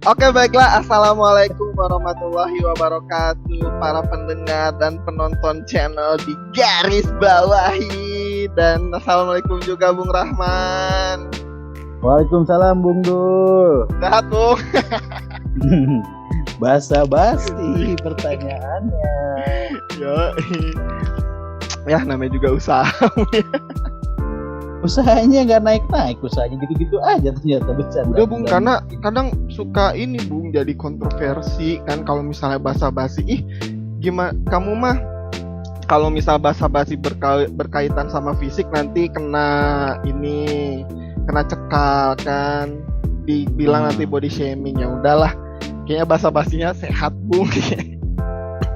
Oke, baiklah. Assalamualaikum warahmatullahi wabarakatuh, para pendengar dan penonton channel di garis bawahi. Dan assalamualaikum juga Bung Rahman. Waalaikumsalam Bung Dul. Sehat Bung? Basa-basi pertanyaannya. Yo, ya namanya juga usaha. Usahanya nggak naik-naik, usahanya gitu-gitu aja ternyata bercanda. Udah Bung, karena kadang suka ini Bung jadi kontroversi kan kalau misalnya basa-basi. Gimana kamu mah kalau misal basa-basi berkaitan sama fisik nanti kena cekal kan, dibilang nanti body shaming. Ya udahlah, kayaknya basa-basinya sehat Bung.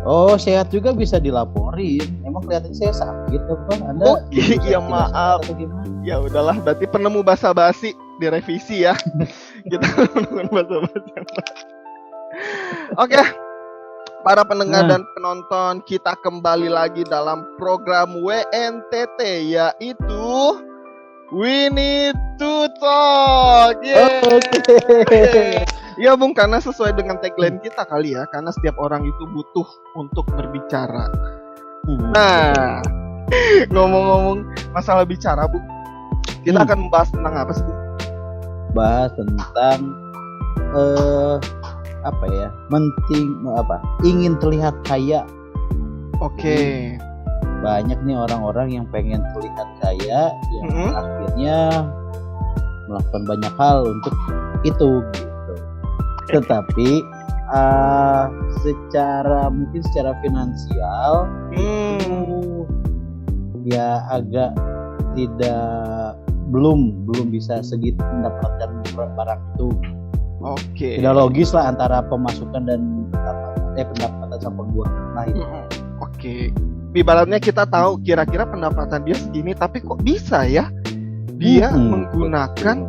Oh, sehat juga bisa dilaporin. Emang kelihatan saya sakit apa? Anda? Oh iya, maaf. Ya udahlah, berarti penemu basa-basi direvisi ya. Kita menemukan basa-basi. Oke. Para pendengar dan penonton, kita kembali lagi dalam program WNTT, yaitu We Need to Talk. Oke. Iya Bung, karena sesuai dengan tagline kita kali ya, karena setiap orang itu butuh untuk berbicara. Nah, ngomong-ngomong masalah bicara Bung, kita akan membahas tentang apa sih? Bahas tentang ingin terlihat kaya. Oke. Banyak nih orang-orang yang pengen terlihat kaya, yang akhirnya melakukan banyak hal untuk itu gitu. Tetapi secara finansial ya agak belum bisa segitu mendapatkan barang itu. Oke. Tidak logis lah antara pemasukan dan pendapatan sama pengeluaran. Nah itu. Oke. Ibaratnya kita tahu kira-kira pendapatan dia segini, tapi kok bisa ya dia menggunakan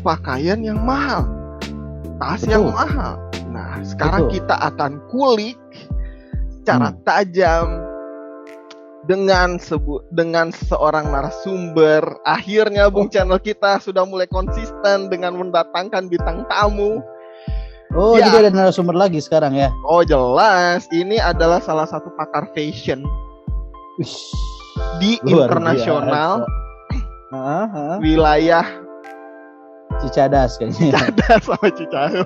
pakaian yang mahal, tas yang mahal. Nah, sekarang kita akan kulik secara tajam dengan seorang narasumber. Akhirnya Bung, channel kita sudah mulai konsisten dengan mendatangkan bintang tamu. Oh, ya. Jadi ada narasumber lagi sekarang ya? Oh jelas, ini adalah salah satu pakar fashion di internasional wilayah Cicadas kayaknya. Cicadas sama Cicahem.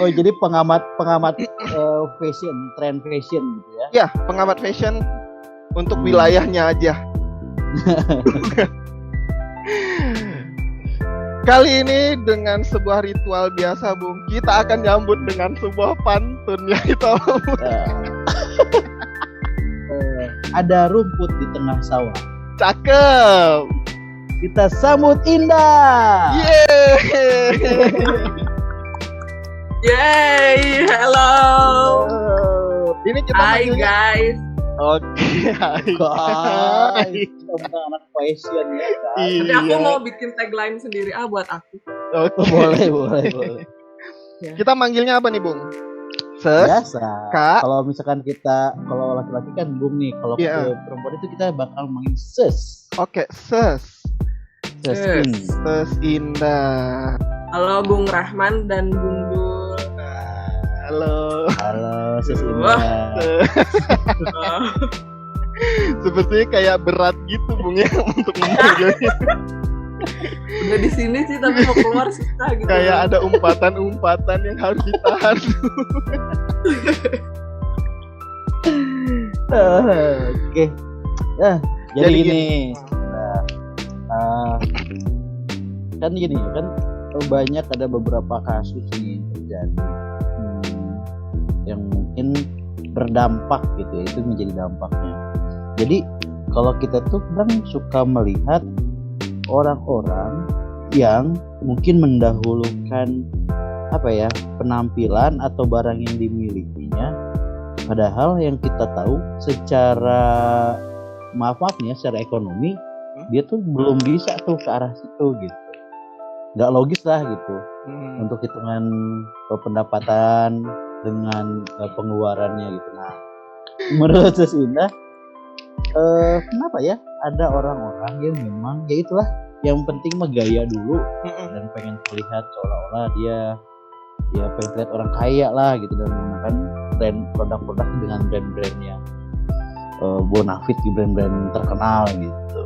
Oh, jadi pengamat fashion, trend fashion gitu ya? Ya, pengamat fashion untuk wilayahnya aja. Kali ini dengan sebuah ritual biasa Bung, kita akan nyambut dengan sebuah pantun ya itu. Ada rumput di tengah sawah. Cakep. Kita sambut indah. Yay, hello. Ini kita Hai guys. Oke, hai guys. Kita anak fashion ya kan. Tapi aku mau bikin tagline sendiri buat aku. Oke. Boleh. Kita manggilnya apa nih Bung? Biasa. Kak. Kalau misalkan kalau laki-laki kan Bung nih, kalau perempuan itu kita bakal manggil Ses. Oke, Ses Indah. Halo Bung Rahman dan Bung Dul. Halo Ses Indah. Sepertinya kayak berat gitu Bung ya untuk memanggilnya. Udah di sini sih tapi mau keluar susah gitu. Kayak ada umpatan yang harus ditahan. Oke. Jadi gini. Kan banyak ada beberapa kasus nih terjadi yang mungkin berdampak gitu ya, itu menjadi dampaknya. Jadi kalau kita tuh kan suka melihat orang-orang yang mungkin mendahulukan penampilan atau barang yang dimilikinya, padahal yang kita tahu secara secara ekonomi dia tuh belum bisa tuh ke arah situ gitu. Nggak logis lah gitu untuk hitungan pendapatan dengan pengeluarannya gitu. Nah, menurut Ses Indah, kenapa ya ada orang-orang yang memang ya itulah yang penting mah gaya dulu dan pengen terlihat seolah-olah dia pengen terlihat orang kaya lah gitu dan menggunakan brand produk-produk dengan brand-brand yang bonafit di brand-brand terkenal gitu.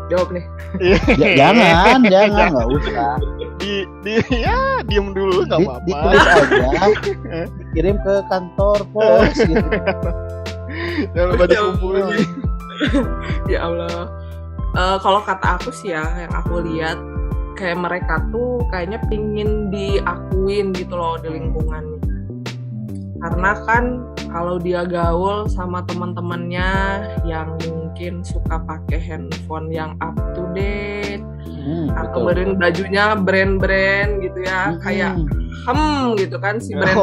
Jawab nih. Jangan nggak usah. Diem dulu nggak apa-apa. Ditulis aja, kirim ke kantor pos gitu. Jangan lupa dikumpulin. Ya Allah. Kalau kata aku sih ya, yang aku lihat kayak mereka tuh kayaknya pingin diakuin gitu loh di lingkungan. Karena kan kalau dia gaul sama teman-temannya yang mungkin suka pakai handphone yang up to date, atau bajunya brand-brand gitu ya, kayak gitu kan si brand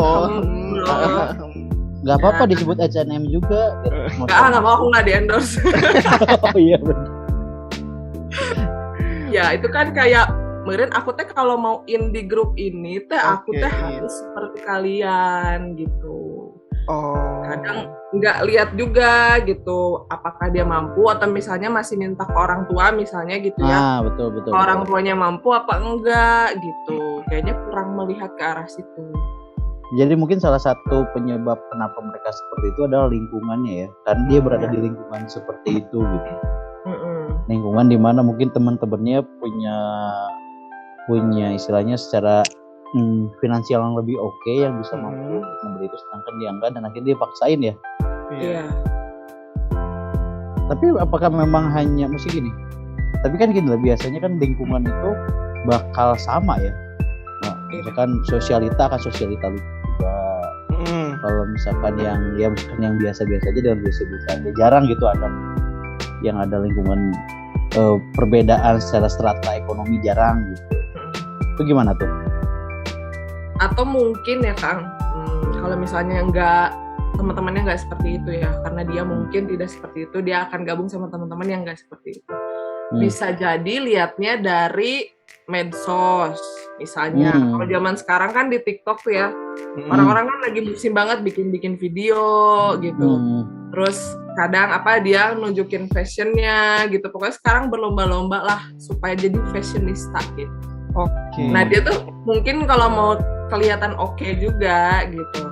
Gak apa-apa disebut H&M juga. Nggak mau, aku nggak di endorse. Oh iya benar. Ya itu kan kayak kemarin aku teh kalau mau in di grup ini teh aku teh harus seperti kalian gitu. Kadang nggak lihat juga gitu apakah dia mampu atau misalnya masih minta ke orang tua misalnya gitu ya. Betul. Orang tuanya mampu apa enggak gitu. Kayaknya kurang melihat ke arah situ. Jadi mungkin salah satu penyebab kenapa mereka seperti itu adalah lingkungannya ya. Karena dia berada di lingkungan seperti itu gitu. Lingkungan di mana mungkin teman-temannya punya istilahnya secara finansial yang lebih oke, yang bisa mampu membeli itu, sedangkan dia enggak, dan akhirnya dia paksain ya. Iya. Tapi apakah memang hanya mesti gini? Tapi kan gini lah, biasanya kan lingkungan itu bakal sama ya. Nah, misalkan sosialita juga. Kalau misalkan yang biasa-biasa aja dan biasa-biasa aja, jarang gitu ada yang ada lingkungan perbedaan secara strata ekonomi, jarang gitu. Itu gimana tuh? Atau mungkin ya Kang, kalau misalnya teman-temannya nggak seperti itu ya, karena dia mungkin tidak seperti itu, dia akan gabung sama teman-teman yang nggak seperti itu. Bisa jadi lihatnya dari medsos misalnya. Kalau zaman sekarang kan di TikTok tuh ya, orang-orang kan lagi musim banget bikin video gitu. Terus kadang dia nunjukin fashionnya gitu. Pokoknya sekarang berlomba-lomba lah supaya jadi fashionista gitu. Nah dia tuh mungkin kalau mau kelihatan oke juga gitu.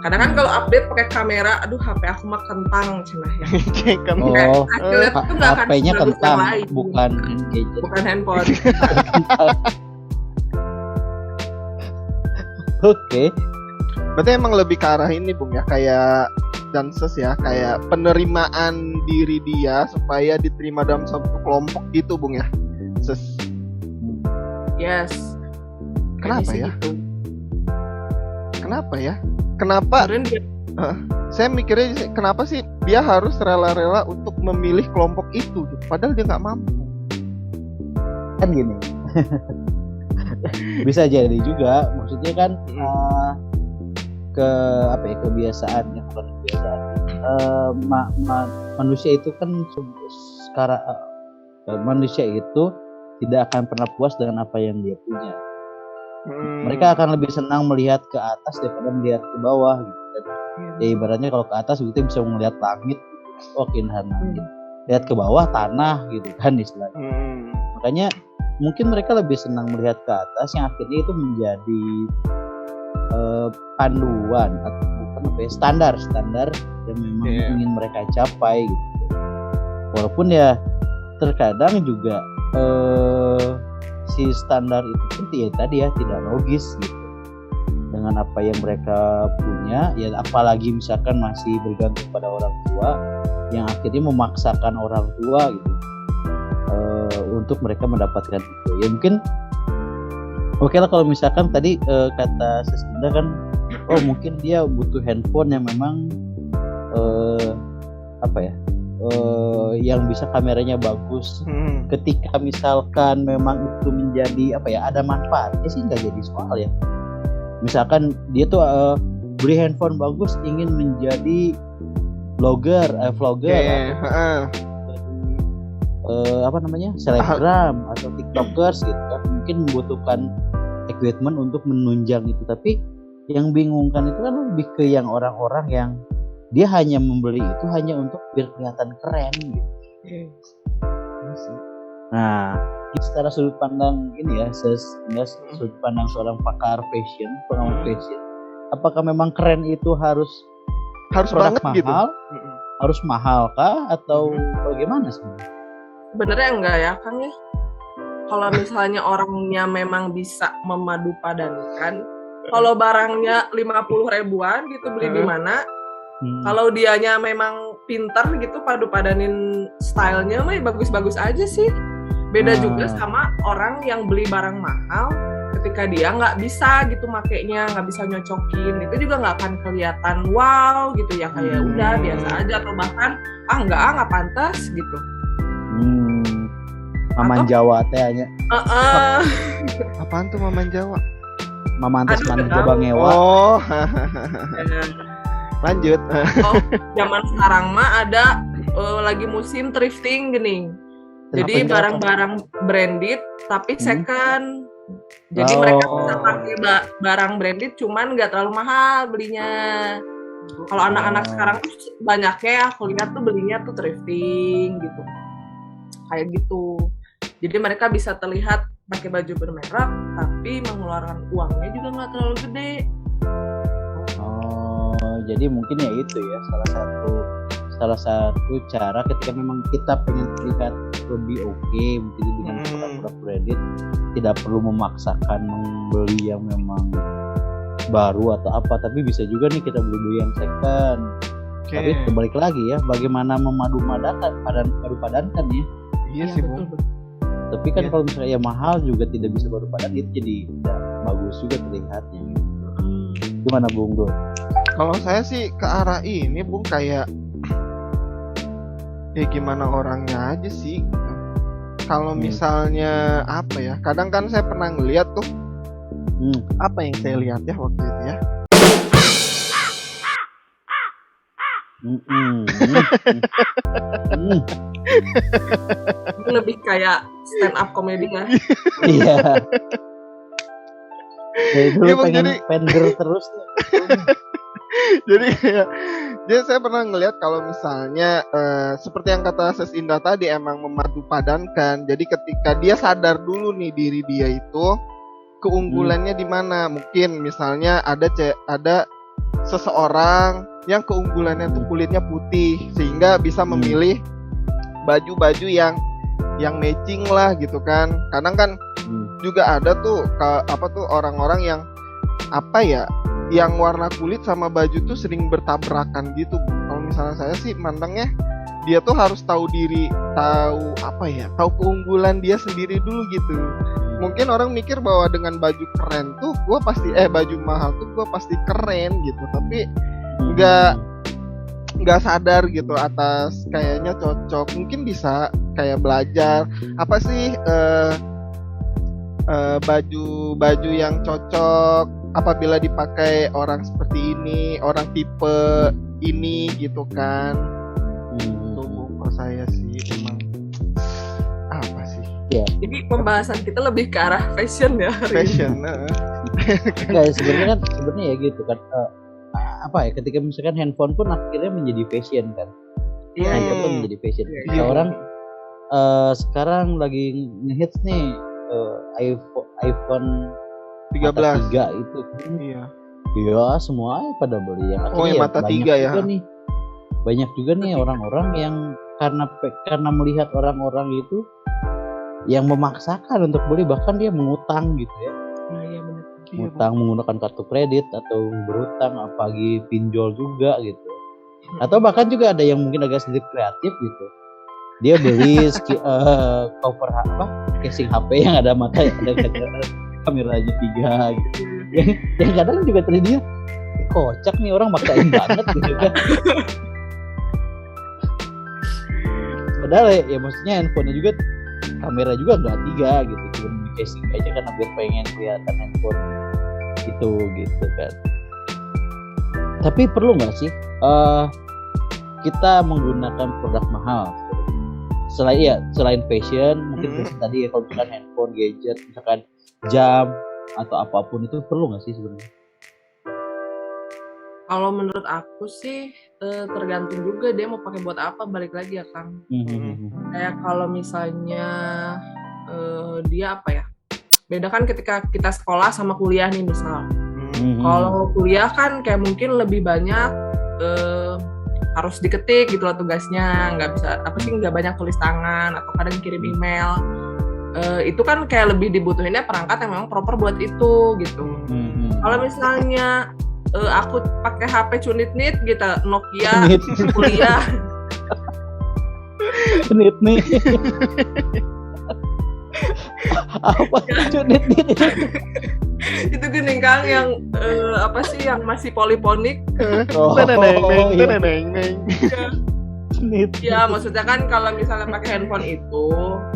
Kadang kan kalau update pakai kamera, aduh HP aku mah kentang cenah ya. HP-nya kentang, bukan gadget. Bukan handphone. Oke. Berarti emang lebih ke arah ini Bung ya, kayak dances ya, kayak penerimaan diri dia supaya diterima dalam satu kelompok gitu Bung ya. Yes. Kenapa ya? Kenapa? Saya mikirnya kenapa sih dia harus rela-rela untuk memilih kelompok itu, padahal dia nggak mampu. Kan gini. Bisa jadi juga, maksudnya kan kebiasaan. Manusia itu kan sekarang manusia itu tidak akan pernah puas dengan apa yang dia punya. Mereka akan lebih senang melihat ke atas daripada melihat ke bawah gitu. Ya ibaratnya kalau ke atas begitu bisa melihat langit, keindahan langit. Lihat ke bawah tanah gitu kan istilahnya. Makanya mungkin mereka lebih senang melihat ke atas, yang akhirnya itu menjadi panduan atau bukan standar yang memang ingin mereka capai gitu. Walaupun ya terkadang juga si standar itu pun tidak logis gitu dengan apa yang mereka punya ya, apalagi misalkan masih bergantung pada orang tua yang akhirnya memaksakan orang tua gitu untuk mereka mendapatkan itu. Ya mungkin oke lah kalau misalkan tadi kata Sesenda kan, mungkin dia butuh handphone yang memang yang bisa kameranya bagus. Ketika misalkan memang itu menjadi ada manfaatnya sih nggak jadi soal ya. Misalkan dia tuh beli handphone bagus ingin menjadi vlogger selebgram atau tiktokers gitu kan, mungkin membutuhkan equipment untuk menunjang itu. Tapi yang bingungkan itu kan lebih ke yang orang-orang yang dia hanya membeli itu hanya untuk biar kelihatan keren gitu. Nah, secara sudut pandang ini ya, sudut pandang seorang pakar fashion, pengamat fashion, apakah memang keren itu harus banget mahal, gitu? harus mahal kah atau bagaimana sebenarnya? Sebenarnya enggak ya, Kang ya. Kalau misalnya orangnya memang bisa memadu padankan, kalau barangnya 50 ribuan gitu beli di mana, kalau dianya memang pintar gitu padu padanin stylenya mah bagus-bagus aja sih. Beda juga sama orang yang beli barang mahal, ketika dia nggak bisa gitu makainya, nggak bisa nyocokin, itu juga nggak akan kelihatan wow gitu ya, kayak udah biasa aja, atau bahkan nggak pantas gitu. Maman Jawa teh hanya. Apaan tuh Maman Jawa? Mamantes man Jawa ngewa. Oh. Lanjut. Zaman sekarang mah ada lagi musim thrifting gini. Jadi barang-barang branded tapi second. Jadi mereka bisa pakai barang branded cuman nggak terlalu mahal belinya. Kalau anak-anak sekarang tuh banyaknya aku lihat tuh belinya tuh thrifting gitu. Kayak gitu. Jadi mereka bisa terlihat pakai baju bermerek tapi mengeluarkan uangnya juga nggak terlalu gede. Jadi mungkin ya itu ya salah satu cara ketika memang kita pengen terlihat lebih oke, mungkin dengan produk branded, tidak perlu memaksakan membeli yang memang baru atau apa, tapi bisa juga nih kita beli yang second. Tapi kembali lagi ya, bagaimana memadupadankan ya. Iya sih Bu. Tapi kan kalau misalnya ya mahal juga tidak bisa padan itu, jadi tidak bagus juga terlihatnya. Gimana Bung Dul? Kalau saya sih ke arah ini Bung, kayak ya gimana orangnya aja sih. Kalau misalnya apa ya, kadang kan saya pernah ngeliat tuh apa yang saya lihat ya waktu itu ya. Lebih kayak stand up comedy ya. Iya. Dari dulu pengen girl terus. Jadi saya pernah ngelihat kalau misalnya seperti yang kata Ses Indah tadi, emang memadupadankan. Jadi ketika dia sadar dulu nih diri dia itu keunggulannya di mana. Mungkin misalnya ada seseorang yang keunggulannya tuh kulitnya putih, sehingga bisa memilih baju-baju yang matching lah gitu kan. Kadang kan juga ada tuh orang-orang yang yang warna kulit sama baju tuh sering bertabrakan gitu. Kalau misalnya saya sih mandangnya dia tuh harus tahu keunggulan dia sendiri dulu gitu. Mungkin orang mikir bahwa dengan baju keren tuh baju mahal tuh gue pasti keren gitu, tapi nggak sadar gitu atas kayaknya cocok. Mungkin bisa kayak belajar apa sih baju yang cocok apabila dipakai orang seperti ini, orang tipe ini gitu kan. Itu menurut saya sih emang apa sih? Ya. Jadi pembahasan kita lebih ke arah fashion ya. Fashion. Guys, sebenarnya ya gitu kan. Ketika misalkan handphone pun akhirnya menjadi fashion kan. Iya. Handphone pun menjadi fashion. Orang sekarang lagi ngehits nih iPhone 13 itu. Iya, semua pada beli yang Mata 3 ya. Banyak juga nih orang-orang yang karena melihat orang-orang itu yang memaksakan untuk beli, bahkan dia mengutang gitu ya. Iya benar. Ngutang menggunakan kartu kredit atau berhutang, apalagi pinjol juga gitu. Atau bahkan juga ada yang mungkin agak sedikit kreatif gitu. Dia beli cover casing HP yang ada kameranya 3 gitu. Yang kadang juga tadi dia kocak nih, orang maksain banget gitu kan. Padahal ya maksudnya handphonenya juga, kamera juga nggak 3 gitu, cuma di casing aja karena biar pengen kelihatan handphone itu gitu kan. Tapi perlu nggak sih kita menggunakan produk mahal selain fashion, mungkin fashion tadi ya, kalau misalkan handphone, gadget, misalkan jam atau apapun, itu perlu nggak sih sebenarnya? Kalau menurut aku sih tergantung juga dia mau pakai buat apa, balik lagi ya Kang. Kayak kalau misalnya dia apa ya? Beda kan ketika kita sekolah sama kuliah nih misal. Kalau kuliah kan kayak mungkin lebih banyak harus diketik gitu loh tugasnya, nggak banyak tulis tangan atau kadang kirim email. Itu kan kayak lebih dibutuhinnya perangkat yang memang proper buat itu gitu. Kalau misalnya aku pakai HP cunit-nit gitu, Nokia kuliah. Cunit-nit. Apa cunit-nit? Itu gini Kang yang apa sih yang masih poliponik? Ya maksudnya kan kalau misalnya pakai handphone itu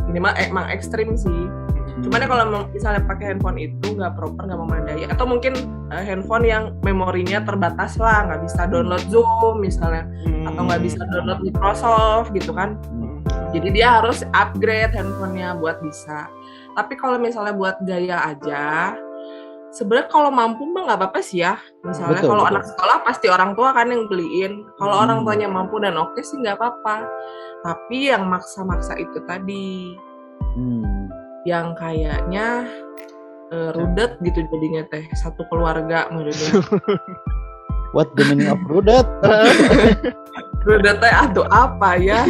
ini mah emang ekstrim sih. Cuman ya kalau misalnya pakai handphone itu nggak proper, nggak memadai, atau mungkin handphone yang memorinya terbatas lah, nggak bisa download Zoom misalnya, atau nggak bisa download Microsoft gitu kan. Jadi dia harus upgrade handphonenya buat bisa. Tapi kalau misalnya buat gaya aja, sebenarnya kalau mampu mah nggak apa-apa sih ya. Misalnya kalau anak sekolah pasti orang tua kan yang beliin. Kalau orang tuanya mampu dan oke sih nggak apa-apa. Tapi yang maksa-maksa itu tadi. Yang kayaknya rudet gitu jadinya teh, satu keluarga menurutnya. What the meaning of rudet? Rudet teh aduh apa ya?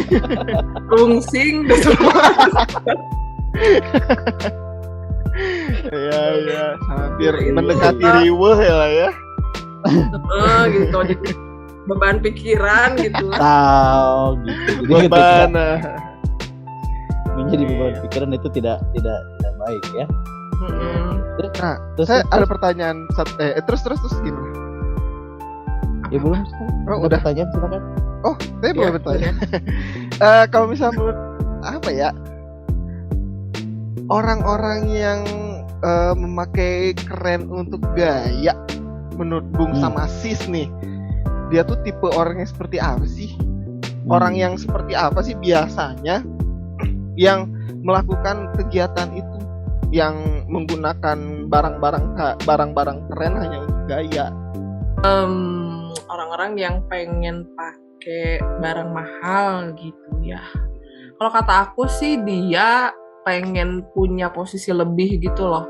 Rungsing gitu. Ya, hampir mendekati riweuh ya. Gitu, jadi beban pikiran gitu. Tahu gitu. Jadi beban. Menjadi beban pikiran itu tidak baik ya. Terus saya ada pertanyaan terus gimana? Ya belum. Udah pertanyaan silakan. Oh, saya boleh bertanya. Kalau misalnya menurut apa ya? Orang-orang yang memakai keren untuk gaya, menurut Bung sama Sis nih, dia tuh tipe orang yang seperti apa sih? Orang yang seperti apa sih biasanya yang melakukan kegiatan itu, yang menggunakan barang-barang keren hanya untuk gaya? Orang-orang yang pengen pakai barang mahal gitu ya. Kalau kata aku sih dia pengen punya posisi lebih gitu loh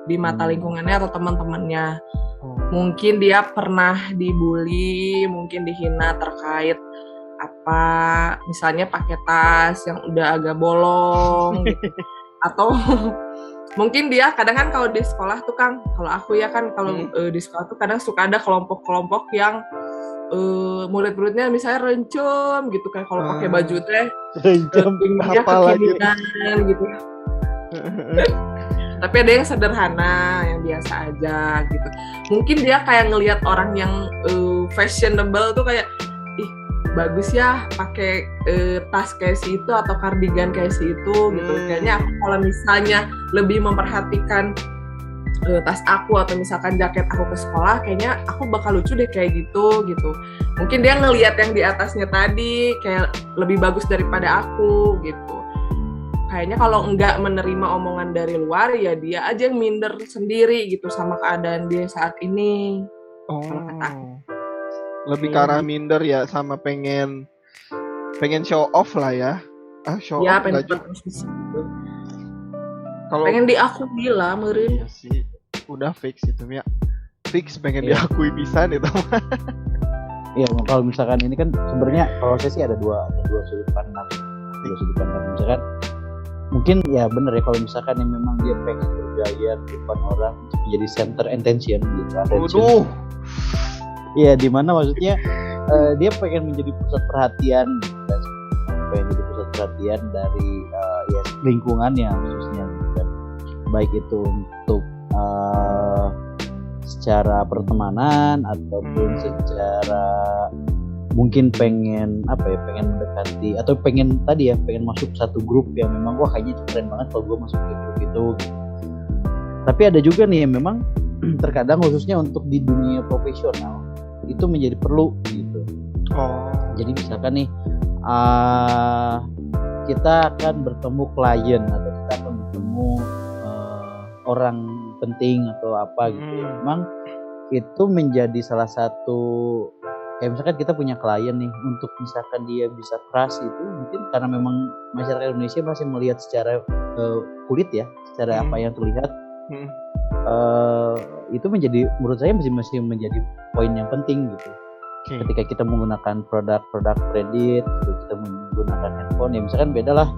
di mata lingkungannya atau teman-temannya. Mungkin dia pernah dibully, mungkin dihina terkait apa, misalnya pakai tas yang udah agak bolong gitu. Atau mungkin dia kadang kan kalau di sekolah tuh Kang, kalau aku ya kan kalau di sekolah tuh kadang suka ada kelompok-kelompok yang murid-muridnya misalnya rencem gitu kan, kalau pakai baju teh pinggirnya kekinian gitu. Tapi ada yang sederhana, yang biasa aja gitu. Mungkin dia kayak ngelihat orang yang fashionable tuh kayak bagus ya pakai tas kayak si itu atau kardigan kayak si itu gitu. Kayaknya aku kalau misalnya lebih memperhatikan tas aku atau misalkan jaket aku ke sekolah, kayaknya aku bakal lucu deh kayak gitu. Mungkin dia ngelihat yang di atasnya tadi kayak lebih bagus daripada aku gitu. Kayaknya kalau enggak menerima omongan dari luar, ya dia aja yang minder sendiri gitu sama keadaan dia saat ini. Kalau kata aku. Lebih ke arah minder ya, sama pengen show off lah ya. Show ya, off pengen gitu. Kalau pengen diakui lah meureun. Iya sih, udah fix itu ya. Fix pengen diakui pisan itu. Iya, kalau misalkan ini kan sebenarnya kalau saya sih ada dua sudut pandang. Misalkan mungkin ya benar ya, kalau misalkan yang memang dia pengen bergaya di depan orang menjadi center attention gitu. Waduh. Iya, di mana maksudnya dia pengen menjadi pusat perhatian, pengen jadi pusat perhatian dari ya lingkungannya khususnya, gitu. Baik itu untuk secara pertemanan ataupun secara mungkin pengen mendekati atau pengen masuk satu grup yang memang wah kayaknya itu keren banget kalau gue masuk ke grup itu. Tapi ada juga nih yang memang terkadang khususnya untuk di dunia profesional itu menjadi perlu gitu. Jadi misalkan nih kita akan bertemu klien atau kita akan bertemu orang penting atau apa gitu. Memang itu menjadi salah satu, kayak misalkan kita punya klien nih, untuk misalkan dia bisa trust itu mungkin karena memang masyarakat Indonesia masih melihat secara kulit ya, secara apa yang terlihat. Itu menjadi, menurut saya masih menjadi poin yang penting gitu. Ketika kita menggunakan produk-produk kredit gitu, kita menggunakan handphone ya, misalkan beda lah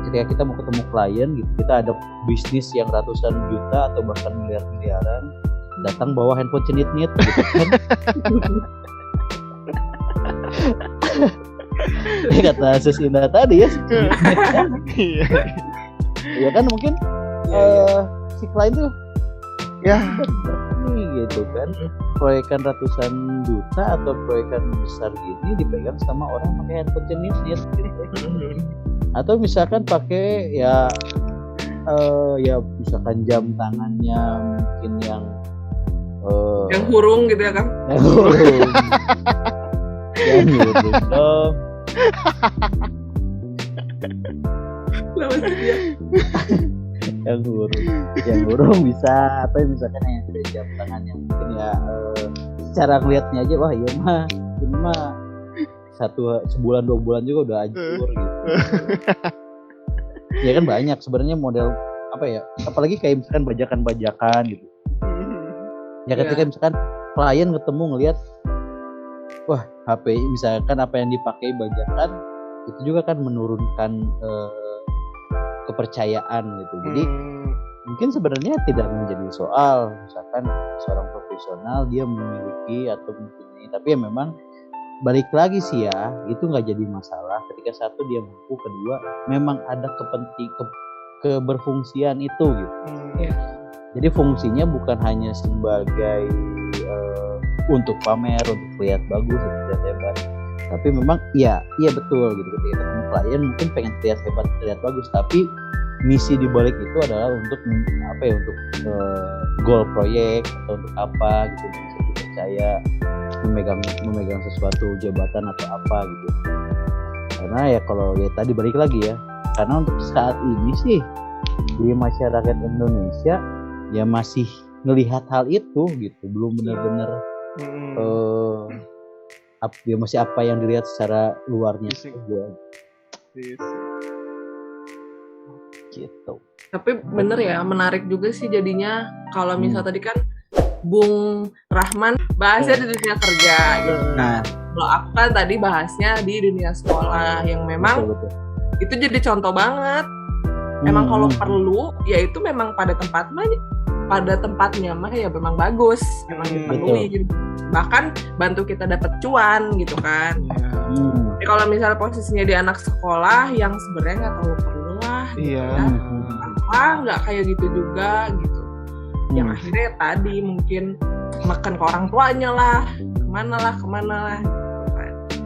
ketika kita mau ketemu klien gitu, kita ada bisnis yang ratusan juta atau bahkan miliaran, datang bawa handphone cenit-nit gitu kan. Kata Sus Indah tadi ya, ya kan mungkin si klien tuh ya nih gitu kan, proyekan ratusan juta atau proyekan besar gini dipegang sama orang pakai handphone cenit-nit gitu. Atau misalkan pakai ya misalkan jam tangannya mungkin yang hurung gitu ya Kang. Yang hurung dong. Yang hurung bisa, atau misalkan yang ada jam tangan yang mungkin ya secara ngeliatnya aja wah iya mah ini mah sebulan 2 bulan juga udah hancur gitu. Ya kan banyak sebenarnya model apa ya, apalagi kayak misalkan bajakan gitu. Ya ketika misalkan klien ketemu ngelihat wah HP misalkan apa yang dipakai bajakan, itu juga kan menurunkan kepercayaan gitu. Jadi mungkin sebenarnya tidak menjadi soal misalkan seorang profesional dia memiliki atau mempunyai, tapi ya memang balik lagi sih ya, itu nggak jadi masalah ketika satu dia mampu, kedua memang ada keberfungsian itu gitu. Jadi fungsinya bukan hanya sebagai untuk pamer, untuk terlihat bagus, untuk terlihat hebat, tapi memang iya betul gitu, ketika ketemu klien mungkin pengen terlihat hebat, terlihat bagus, tapi misi di balik itu adalah untuk apa ya, untuk goal proyek atau untuk apa gitu, bisa dipercaya memegang sesuatu jabatan atau apa gitu. Karena ya kalau ya tadi balik lagi ya, karena untuk saat ini sih di masyarakat Indonesia ya masih melihat hal itu gitu, belum benar-benar masih apa yang dilihat secara luarnya gitu. Tapi bener ya, menarik juga sih jadinya kalau misal tadi kan Bung Rahman bahasnya di dunia kerja gitu. Nah, kalau aku kan tadi bahasnya di dunia sekolah yang memang betul. Itu jadi contoh banget. Emang kalau perlu ya itu memang pada tempatnya mah ya memang bagus, memang dipenuhi gitu. Bahkan bantu kita dapat cuan gitu kan. Jadi kalau misalnya posisinya di anak sekolah yang sebenarnya nggak terlalu perlu lah gitu nggak kayak gitu juga gitu. Yang akhirnya tadi mungkin makan ke orang tuanya lah, kemana lah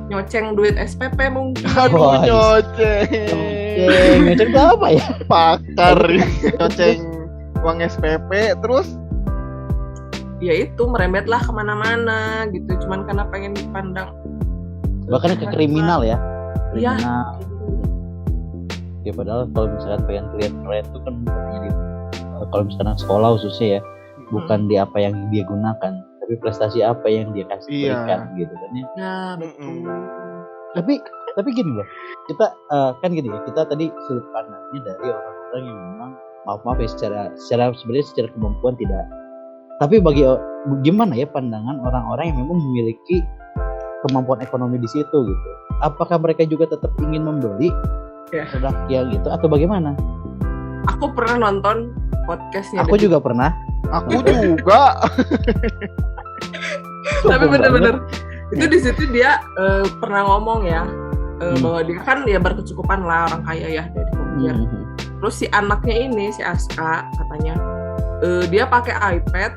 nyoceng duit SPP mungkin. Aduh, nyoceng itu apa ya, pakar nyoceng uang SPP terus ya itu merembet lah kemana-mana gitu, cuman karena pengen dipandang bahkan ke kriminal ya. Iya. Ya padahal kalau misalkan pengen terlihat keren itu kan jadi kalau misalkan sekolah khususnya ya, bukan di apa yang dia gunakan, tapi prestasi apa yang dia kasih berikan gitu kan ya. Nah, betul. Tapi gini loh, kita kan gini ya, kita tadi sudut pandangnya dari orang-orang yang memang maaf ya secara sebenarnya secara kemampuan tidak. Tapi gimana ya pandangan orang-orang yang memang memiliki kemampuan ekonomi di situ gitu? Apakah mereka juga tetap ingin membeli produk yang gitu atau bagaimana? Aku pernah nonton podcastnya. Aku juga pernah. Aku juga. Tapi bener-bener itu di situ dia pernah ngomong ya bahwa dia kan ya berkecukupan lah, orang kaya ya dari kemudian. Terus si anaknya ini si Aska katanya dia pakai iPad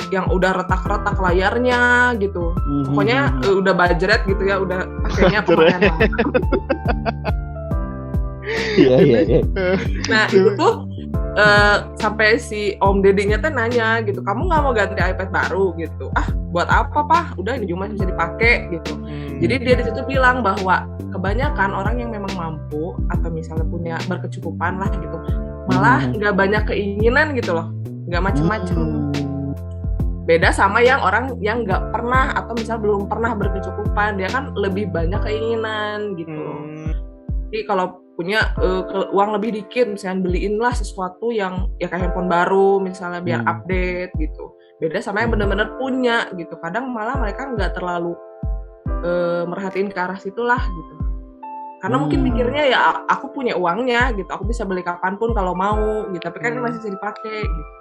yang udah retak-retak layarnya gitu. Pokoknya udah bajret gitu ya, udah pakainya kemarin. Iya. Nah itu tuh sampai si Om Dedinya tuh nanya gitu, kamu nggak mau ganti iPad baru gitu? Ah buat apa Pak? Udah ini cuma bisa dipakai gitu. Jadi dia di situ bilang bahwa kebanyakan orang yang memang mampu atau misalnya punya berkecukupan lah gitu, malah nggak banyak keinginan gitu loh, nggak macam-macam. Beda sama yang orang yang nggak pernah atau misal belum pernah berkecukupan, dia kan lebih banyak keinginan gitu. Jadi kalau punya uang lebih dikit, misalnya beliinlah sesuatu yang ya kayak handphone baru misalnya biar update gitu. Beda sama yang benar-benar punya gitu. Kadang malah mereka nggak terlalu merhatiin ke arah situlah gitu. Karena mungkin mikirnya ya aku punya uangnya gitu, aku bisa beli kapanpun kalau mau gitu, tapi kan masih bisa dipakai gitu.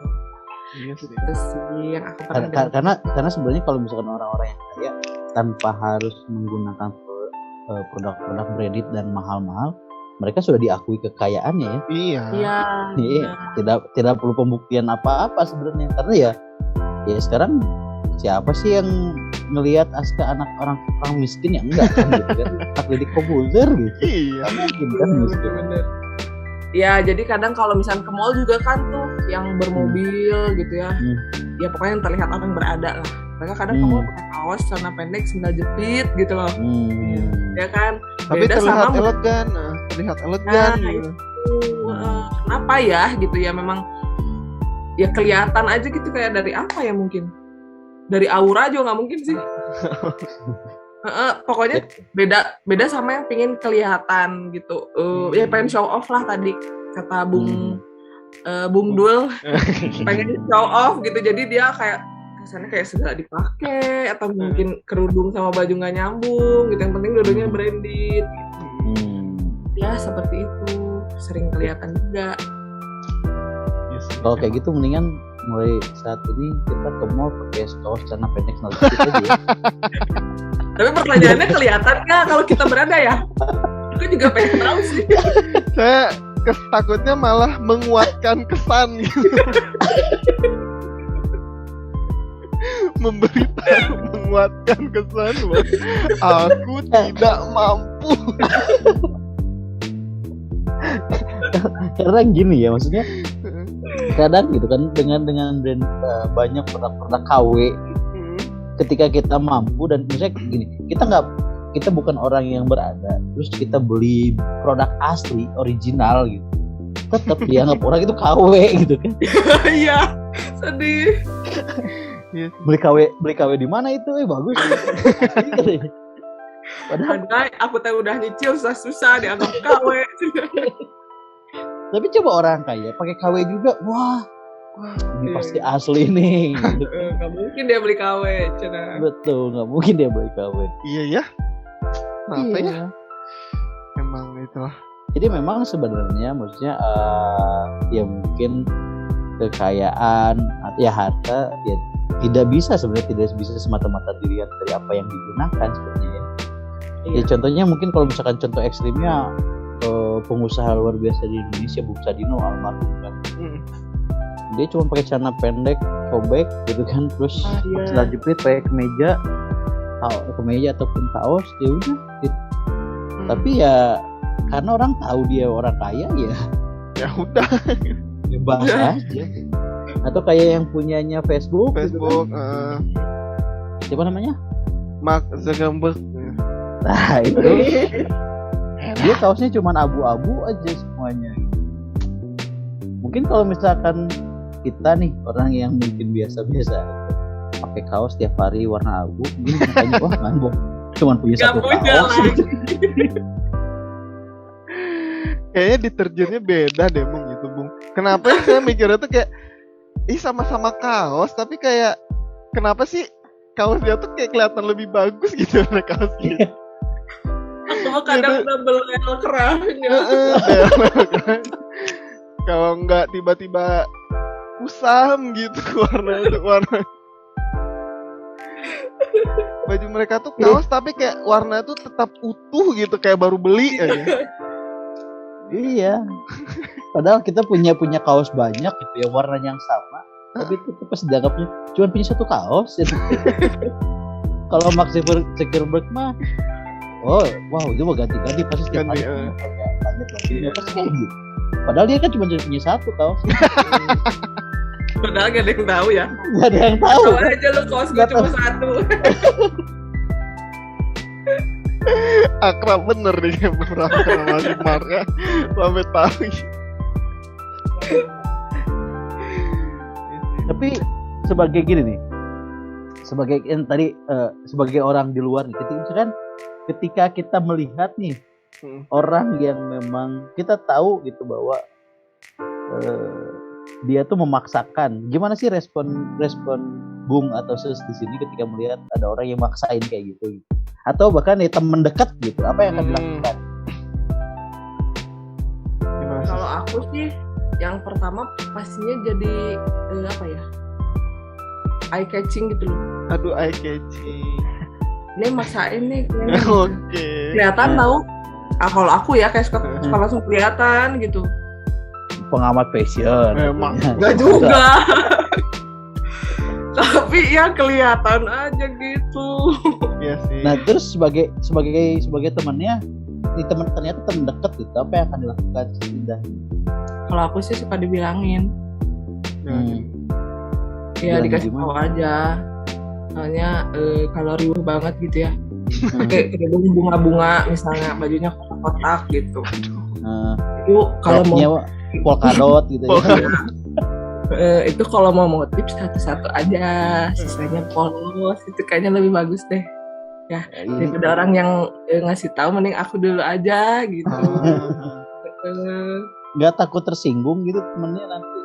Iya sih. Itu sih yang aku pernah karena sebenarnya kalau misalkan orang-orang yang kaya tanpa harus menggunakan produk-produk branded dan mahal-mahal, mereka sudah diakui kekayaannya ya. Iya. Tidak perlu pembuktian apa-apa sebenarnya, karena ya sekarang siapa sih yang ngelihat Aska anak orang miskin ya enggak kan gitu kan, Atletik Komposer gitu. Iya. Mungkin kan miskin. Bener. Ya jadi kadang kalau misalnya ke mall juga kan tuh yang bermobil gitu ya, ya pokoknya yang terlihat orang berada lah. Mereka kadang ke mall pakai kaos celana pendek sandal jepit gitu loh, ya kan. Tapi beda terlihat sama elegan gitu. Kenapa ya gitu ya, memang ya kelihatan aja gitu, kayak dari apa ya, mungkin dari aura juga nggak mungkin sih. Pokoknya beda sama yang pingin kelihatan gitu, ya pengen show off lah tadi kata Bung Dul, pengen show off gitu, jadi dia kayak kesannya kayak segala dipakai atau mungkin kerudung sama baju nggak nyambung gitu, yang penting dua-duanya branded gitu. Ya seperti itu sering kelihatan juga. Kalau kayak gitu mendingan mulai saat ini kita ke mall pakai kaos celana pendek sandal jepit aja ya. Tapi pertanyaannya kelihatan nggak kalau kita berada ya? Aku juga pengen tahu sih. Saya takutnya malah menguatkan kesan gitu. Memberitahu, menguatkan kesan bahwa aku tidak mampu. Karena gini ya, maksudnya kadang gitu kan dengan brand banyak produk KW, ketika kita mampu dan misalnya gini, kita bukan orang yang berada terus kita beli produk asli original gitu, tetap dianggap orang itu KW gitu kan. Iya, sedih. Beli KW di mana itu? Bagus. Padahal aku tahu udah nyicil susah dianggap KW. Tapi coba orang kaya pakai KW juga, wah ini pasti asli nih. Nggak mungkin dia beli KW, cina. Betul, nggak mungkin dia beli KW. Iya ya. Kenapa ya? Emang itulah. Jadi memang sebenarnya maksudnya ya mungkin kekayaan ya harta ya tidak bisa semata-mata dilihat dari apa yang digunakan sebenarnya. Ya contohnya mungkin kalau misalkan contoh ekstrimnya pengusaha luar biasa di Indonesia, Bung Sadino almarhum kan. Dia cuma pakai celana pendek, sobek gitu kan, terus sandal jepit, pakai kemeja ataupun kaos, ya udah gitu. Tapi ya karena orang tahu dia orang kaya ya udah bebas aja. Atau kayak yang punyanya Facebook gitu kan. Siapa namanya? Mark Zuckerberg. Nah itu dia kaosnya cuma abu-abu aja semuanya. Mungkin kalau misalkan kita nih orang yang mungkin biasa-biasa pakai kaos tiap hari warna abu, mungkin makanya wah ngambok cuma punya satu kaos. Kayaknya deterjennya beda deh Bung gitu Bung. Kenapa saya mikirnya tuh kayak sama-sama kaos tapi kayak kenapa sih kaos dia tuh kayak kelihatan lebih bagus gitu dari kaos gitu. Aku kadang double L kerahnya. Kalau nggak tiba-tiba kusam gitu warna. Baju mereka tuh kaos tapi kayak warna tuh tetap utuh gitu kayak baru beli aja. Iya. Padahal kita punya kaos banyak gitu ya warnanya yang sama, tapi itu pas dianggapnya cuma punya satu kaos. Gitu. Kalau Mark Zuckerberg mah wow, dia mau ganti-ganti pasti setiap hari banyak pasti kayak gitu. Padahal dia kan cuma punya satu kaos. Padahal gak ada yang tahu ya. Gak ada yang tahu. Tahu aja lu kaos gue cuma satu. Akrab bener nih beberapa sama si Mark ya. Sampai tahu. Tapi sebagai gini nih, sebagai yang tadi sebagai orang di luar nih, ketika kita melihat nih orang yang memang kita tahu gitu bahwa dia tuh memaksakan, gimana sih respon Bung atau Sus di sini ketika melihat ada orang yang maksain kayak gitu, atau bahkan ya teman dekat gitu, apa yang akan dilakukan? Kalau aku sih yang pertama pastinya jadi apa ya, eye catching gitu loh. Aduh, eye catching. Ini maksain nih. Oke. Kelihatan tahu. Kalau aku ya kayak suka langsung kelihatan gitu. Pengamat fashion. Memang. Enggak juga. Tapi ya kelihatan aja gitu. Iya sih. Nah terus sebagai temannya, ini ternyata teman dekat gitu, apa yang akan dilakukan Indah? Kalau aku sih suka dibilangin. Ya Bilang dikasih gimana? tahu aja. Soalnya kalau riuh banget gitu ya. Kayak bunga-bunga misalnya, bajunya kotak-kotak gitu. Itu kalau mau polkadot gitu ya. Itu kalau mau motif satu-satu aja, sisanya polos, itu kayaknya lebih bagus deh. Ya, daripada orang yang ngasih tahu, mending aku dulu aja gitu. Nggak takut tersinggung gitu temennya nanti?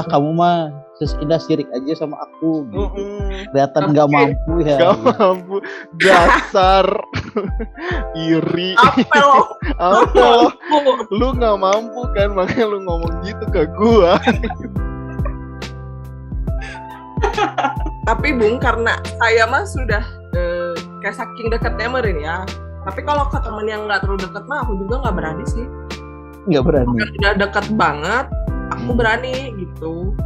Kamu mah Indah sirik aja sama aku gitu. Kelihatan nggak mampu ya. Nggak mampu, dasar iri. Apa lo? Lu nggak mampu kan, makanya lu ngomong gitu ke gua. Tapi Bung, karena saya mah sudah kayak saking dekatnya meren ya. Tapi kalau ke teman yang nggak terlalu dekat mah aku juga nggak berani sih. Nggak berani. Kalau udah dekat banget, aku berani gitu.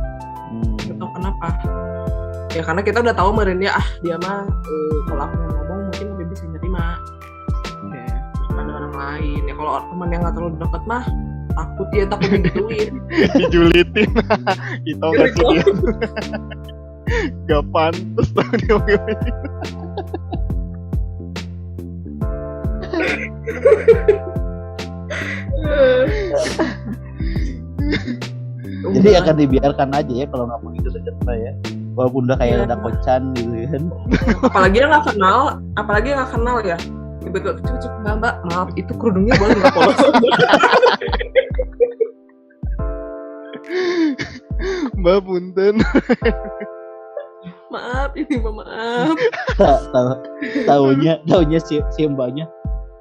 Gak tau kenapa. Ya karena kita udah tahu meren dia, dia mah kalau aku ngomong mungkin lebih bisa nerima. Daripada orang lain. Ya kalau teman yang nggak terlalu dekat mah takut digituin. Dijulitin. Itu nggak sih dia. Gak pantas tau dia begini. Jadi akan dibiarkan aja ya kalau nggak begitu deket ya, walaupun udah kayak ada kocan gitu kan. Apalagi nggak kenal ya. Tiba-tiba cucuk mbak, maaf itu kerudungnya boleh nggak polos? Mbak punten. Maaf ini maaf. Taunya si mbaknya,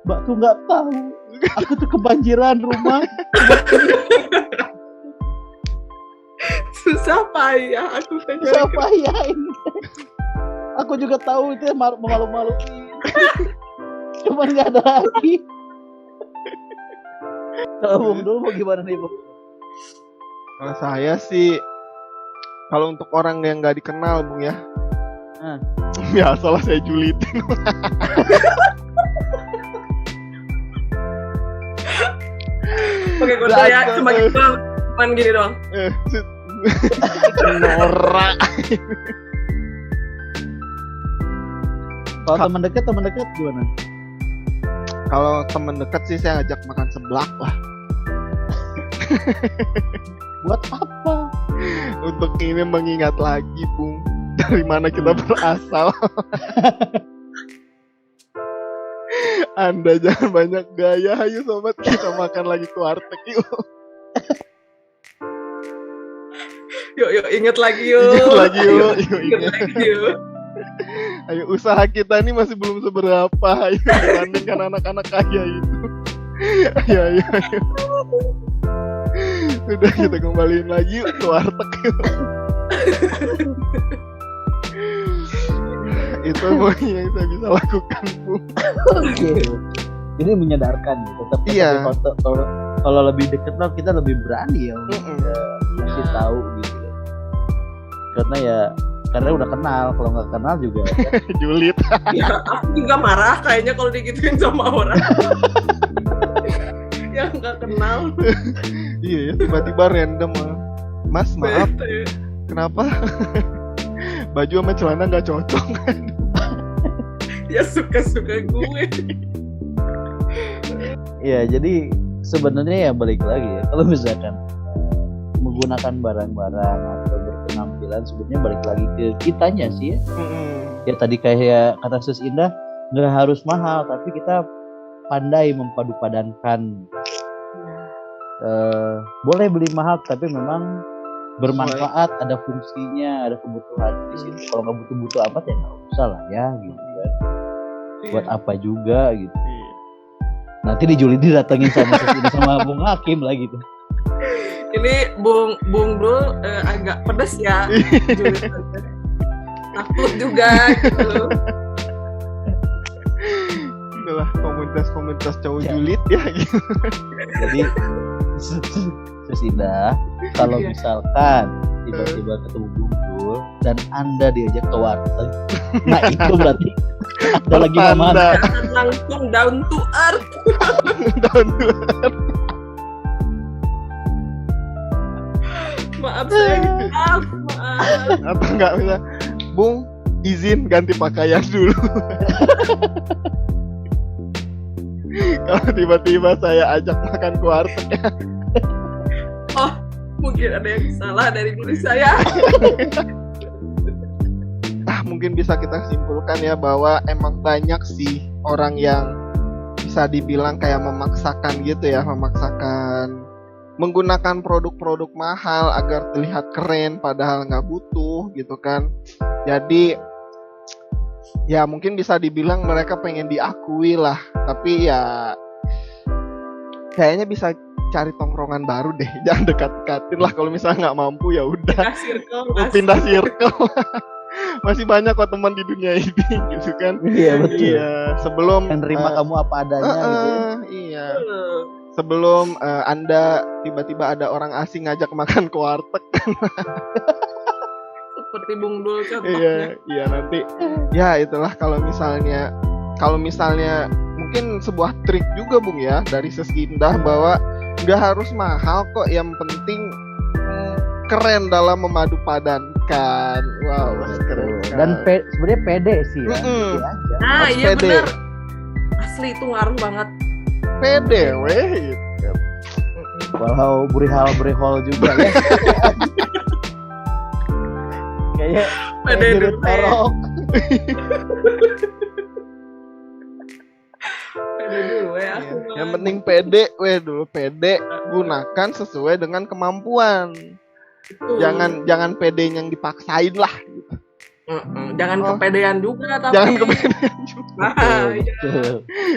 Mbak tuh nggak tahu, aku tuh kebanjiran rumah. Susah payah aku ini. Aku juga tahu itu malu-maluin. Cuman nggak ada lagi. Kalau Bung dulu mau gimana nih Bung? Kalau saya sih, kalau untuk orang yang nggak dikenal Bung ya, biasalah saya julitin. Pakai kode ya, cuma gitu, cuman gini doang. Norak. Kalau teman dekat gimana? Kalau teman dekat sih saya ngajak makan seblak lah. Buat apa? Untuk ini mengingat lagi Bung, dari mana kita berasal. Anda jangan banyak gaya, ayo sobat, kita makan lagi ke warteg yuk. Yuk inget lagi yuk. Inget lagi yuk. Ayo, usaha kita ini masih belum seberapa, ayo dibandingkan anak-anak kaya itu. Ayo. Udah, kita kembaliin lagi yuk ke warteg yuk. Itu yang saya bisa lakukan Bung. Oke. Ini menyadarkan gitu. Tapi kalau lebih dekat lah kita lebih berani ya ngasih tahu gitu. Karena udah kenal, kalau nggak kenal juga Julit. Ya, aku juga marah kayaknya kalau digituin sama orang yang nggak kenal. Iya ya, tiba-tiba random, Mas maaf, kenapa baju sama celana nggak cocok? Ya suka-suka gue. Ya jadi sebenarnya ya balik lagi ya, kalau misalkan menggunakan barang-barang atau berpenampilan penghasilan sebenarnya balik lagi ke kitanya sih ya. Mm-mm. Ya tadi kayak kata Sus Indah, nggak harus mahal tapi kita pandai mempadu-padankan. Boleh beli mahal tapi memang bermanfaat, ada fungsinya, ada kebutuhan di situ. Kalau nggak butuh-butuh amat ya nggak usah lah ya gitu kan. Buat apa juga gitu. Iya. Nanti di Juli didatengin sama Bung Hakim lah gitu. Ini Bung Dul agak pedes ya. Takut juga gitu. Itulah komunitas cowok julid ya gitu. Jadi Sus Indah, kalau misalkan tiba-tiba ketemu Bung Dul dan Anda diajak ke warteg, nah itu berarti ada lagi mama. Langsung down to earth. Down to earth. Maaf saya maaf. Atau enggak bisa, Bung, izin ganti pakaian dulu. Kalau tiba-tiba saya ajak makan ke warteg ya. Oh, mungkin ada yang salah dari diri saya. Mungkin bisa kita simpulkan ya bahwa emang banyak sih orang yang bisa dibilang kayak memaksakan gitu ya, memaksakan menggunakan produk-produk mahal agar terlihat keren padahal nggak butuh gitu kan. Jadi ya mungkin bisa dibilang mereka pengen diakui lah, tapi ya kayaknya bisa cari tongkrongan baru deh, jangan dekat-dekatin lah. Kalau misalnya nggak mampu ya udah pindah circle. Masih banyak kok teman di dunia ini gitu kan. Iya betul. Iya, sebelum menerima kamu apa adanya gitu ya. Iya. Sebelum Anda tiba-tiba ada orang asing ngajak makan ke warteg. Seperti Bung Dul contohnya. Iya nanti. Ya itulah kalau misalnya mungkin sebuah trik juga Bung ya dari Sus Indah bahwa nggak harus mahal kok, yang penting keren dalam memadu padankan. Wow, keren. Dan sebenarnya pede sih ya. Nah, harus iya pede. benar. Asli itu ngaruh banget. Pede weh gitu. Walau berihal juga ya. Kayaknya Pede dulu ya. Pede dulu ya. Yang penting pede weh dulu, pede gunakan sesuai dengan kemampuan. Jangan pedenya yang dipaksain lah gitu. Jangan kepedean juga tapi. Jangan kepedean juga.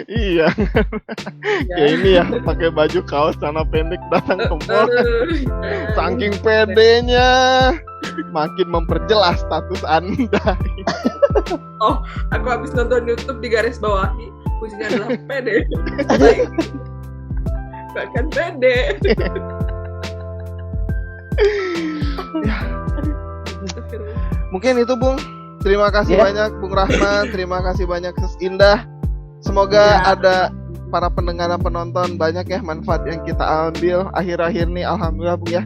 Iya. Kayak ini ya, pakai baju kaos celana pendek datang ke mall. Saking pedenya makin memperjelas status Anda. Oh, aku habis nonton YouTube di garis bawahi, fungsinya adalah pede. Bahkan pede. Mungkin itu Bung. Terima kasih banyak Bung Rahman, terima kasih banyak Sus Indah. Semoga ada para pendengar dan penonton banyak ya manfaat yang kita ambil akhir-akhir nih. Alhamdulillah Bung ya.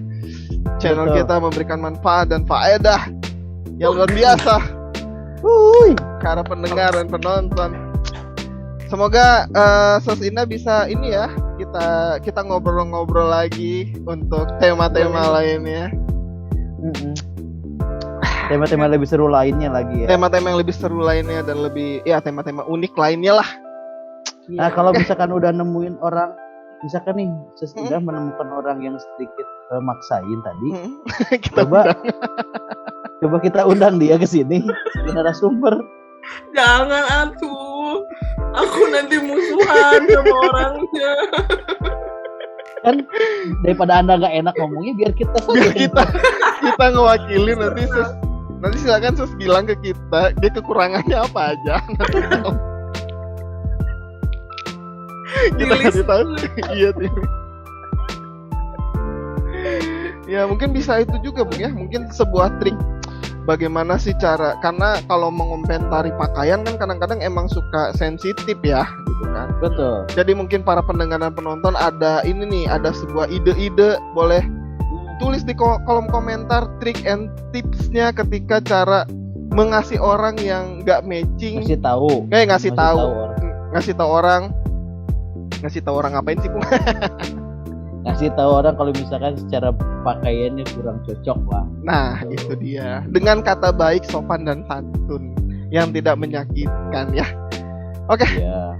Channel kita memberikan manfaat dan faedah yang luar biasa. Para pendengar dan penonton. Semoga Sus Indah bisa ini ya, kita ngobrol-ngobrol lagi untuk tema-tema lainnya. Tema-tema lebih seru lainnya lagi ya. Tema-tema yang lebih seru lainnya dan lebih ya tema-tema unik lainnya lah. Nah, kalau misalkan udah nemuin orang, misalkan nih sudah menemukan orang yang sedikit maksain tadi, coba kita undang dia ke sini, jadi narasumber. Jangan atuh. Aku nanti musuhan sama orangnya. Kan daripada Anda nggak enak ngomongnya, biar kita ngewakili nanti silakan Sus bilang ke kita dia kekurangannya apa aja. Kita kasih tahu. Iya tim. Ya mungkin bisa itu juga Bung ya, mungkin sebuah trik bagaimana sih cara, karena kalau mengomentari pakaian kan kadang-kadang emang suka sensitif ya gitu kan. Betul. Jadi mungkin para pendengar dan penonton ada ini nih, ada sebuah ide-ide, boleh tulis di kolom komentar trik and tipsnya ketika cara mengasih orang yang nggak matching. Ngasih tahu Ngasih tahu orang ngapain sih Bung? ngasih tahu orang kalau misalkan secara pakaiannya kurang cocok lah. Nah, itu dia. Dengan kata baik, sopan dan santun yang tidak menyakitkan ya. Oke. Iya.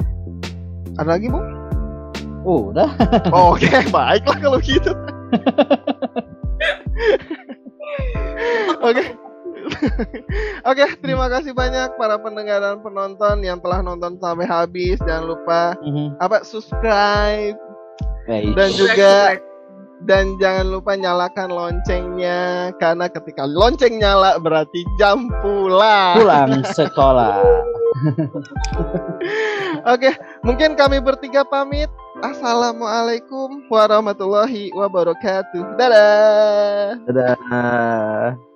Ada lagi, Bung? Oh, udah. Oke, baiklah kalau gitu. Oke. Oke, terima kasih banyak para pendengar dan penonton yang telah nonton sampai habis. Jangan lupa subscribe dan juga dan jangan lupa nyalakan loncengnya karena ketika lonceng nyala berarti jam pulang sekolah. Oke, mungkin kami bertiga pamit. Assalamualaikum warahmatullahi wabarakatuh. Dadah. Dadah.